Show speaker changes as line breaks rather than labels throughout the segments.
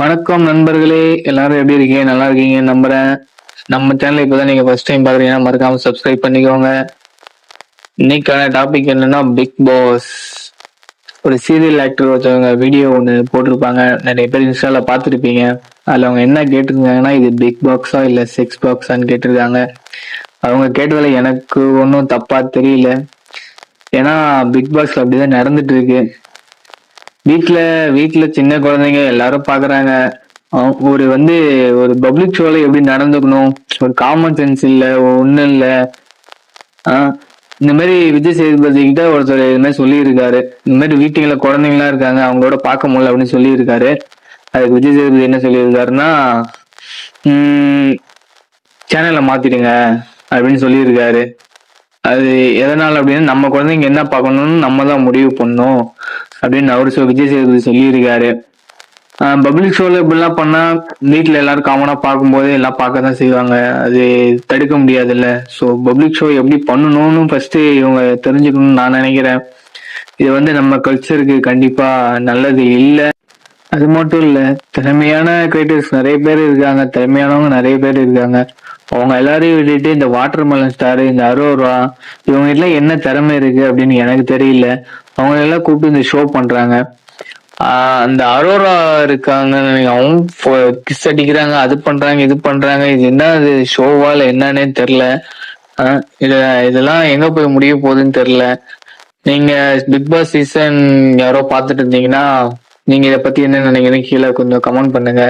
வணக்கம் நண்பர்களே, எல்லாரும் எப்படி இருக்கீங்க? நல்லா இருக்கீங்க நம்புறேன். நம்ம சேனல் இப்பதான் நீங்க ஃபர்ஸ்ட் டைம் பாக்குறீங்கன்னா மறக்காம சப்ஸ்கிரைப் பண்ணிக்கோங்க. இன்னைக்கான டாபிக் என்னன்னா பிக் பாஸ். ஒரு சீரியல் ஆக்டர் ஒருத்தவங்க வீடியோ ஒன்று போட்டிருப்பாங்க, நிறைய பேர் இன்ஸ்டால பார்த்துருப்பீங்க. அதில் அவங்க என்ன கேட்டிருந்தாங்கன்னா, இது பிக் பாக்ஸா இல்லை செக்ஸ் பாக்ஸான்னு கேட்டிருக்காங்க. அவங்க கேட்டதுல எனக்கு ஒன்றும் தப்பா தெரியல. ஏன்னா பிக் பாஸ்ல அப்படிதான் நடந்துட்டு இருக்கு. வீட்ல வீட்ல சின்ன குழந்தைங்க எல்லாரும் பாக்குறாங்க. ஒரு ஒரு பப்ளிக் ஷோல எப்படி நடந்துக்கணும், ஒரு காமன் சென்ஸ் இல்ல, ஒண்ணும் இல்ல. ஆஹ் இந்த மாதிரி விஜய் சேதுபதி கிட்ட ஒருத்தர் இது மாதிரி சொல்லியிருக்காரு. இந்த மாதிரி வீட்டுல குழந்தைங்களா இருக்காங்க, அவங்களோட பார்க்க முடியல அப்படின்னு சொல்லியிருக்காரு. அதுக்கு விஜய் சேதுபதி என்ன சொல்லியிருக்காருன்னா, சேனலை மாத்திடுங்க அப்படின்னு சொல்லியிருக்காரு. அது எதனால அப்படின்னா, நம்ம குழந்தைங்க என்ன பார்க்கணும்னு நம்ம தான் முடிவு பண்ணணும் அப்படின்னு அவரு விஜய் சேதுபதி சொல்லியிருக்காரு. பப்ளிக் ஷோல இப்படிலாம் பண்ணா வீட்டுல எல்லாரும் காமனா பார்க்கும்போது எல்லாம் பார்க்கதான் செய்வாங்க. அது தடுக்க முடியாதுல்ல. ஸோ பப்ளிக் ஷோ எப்படி பண்ணணும்னு ஃபர்ஸ்ட் இவங்க தெரிஞ்சுக்கணும்னு நான் நினைக்கிறேன். இது நம்ம கல்ச்சருக்கு கண்டிப்பா நல்லது இல்லை. அது மட்டும் இல்ல, திறமையான கிரியேட்டர்ஸ் நிறைய பேர் இருக்காங்க, திறமையானவங்க நிறைய பேர் இருக்காங்க. அவங்க எல்லாரையும் விட்டுட்டு இந்த வாட்டர் மெலன் ஸ்டார், இந்த அரோரா, இவங்க எல்லாம் என்ன திறமை இருக்கு அப்படின்னு எனக்கு தெரியல. அவங்க எல்லாம் கூப்பிட்டு இந்த ஷோ பண்றாங்க. அந்த அரோரா இருக்காங்க, அவங்க கிஸ் அடிக்கிறாங்க, அது பண்றாங்க இது பண்றாங்க. இது என்ன, அது ஷோவா இல்ல என்னன்னே தெரியல. இதெல்லாம் எங்க போய் முடிய போகுதுன்னு தெரியல. நீங்க பிக் பாஸ் சீசன் யாரோ பார்த்துட்டு இருந்தீங்கன்னா நீங்க இதை பத்தி என்ன நினைக்கிறீங்க கீழே கொஞ்சம் கமெண்ட் பண்ணுங்க.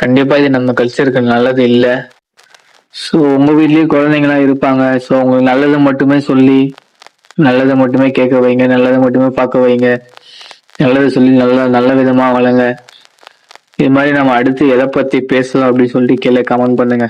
கண்டிப்பா இது நம்ம கல்ச்சருக்கு நல்லது இல்லை. ஸோ உங்க வீட்லயும் குழந்தைங்களாம் இருப்பாங்க. ஸோ உங்களுக்கு நல்லதை மட்டுமே சொல்லி, நல்லதை மட்டுமே கேட்க வைங்க, நல்லதை மட்டுமே பார்க்க வைங்க, நல்லதை சொல்லி நல்ல நல்ல விதமா வளங்க. இது மாதிரி நம்ம அடுத்து எதை பத்தி பேசலாம் அப்படின்னு சொல்லிட்டு கீழே கமெண்ட் பண்ணுங்க.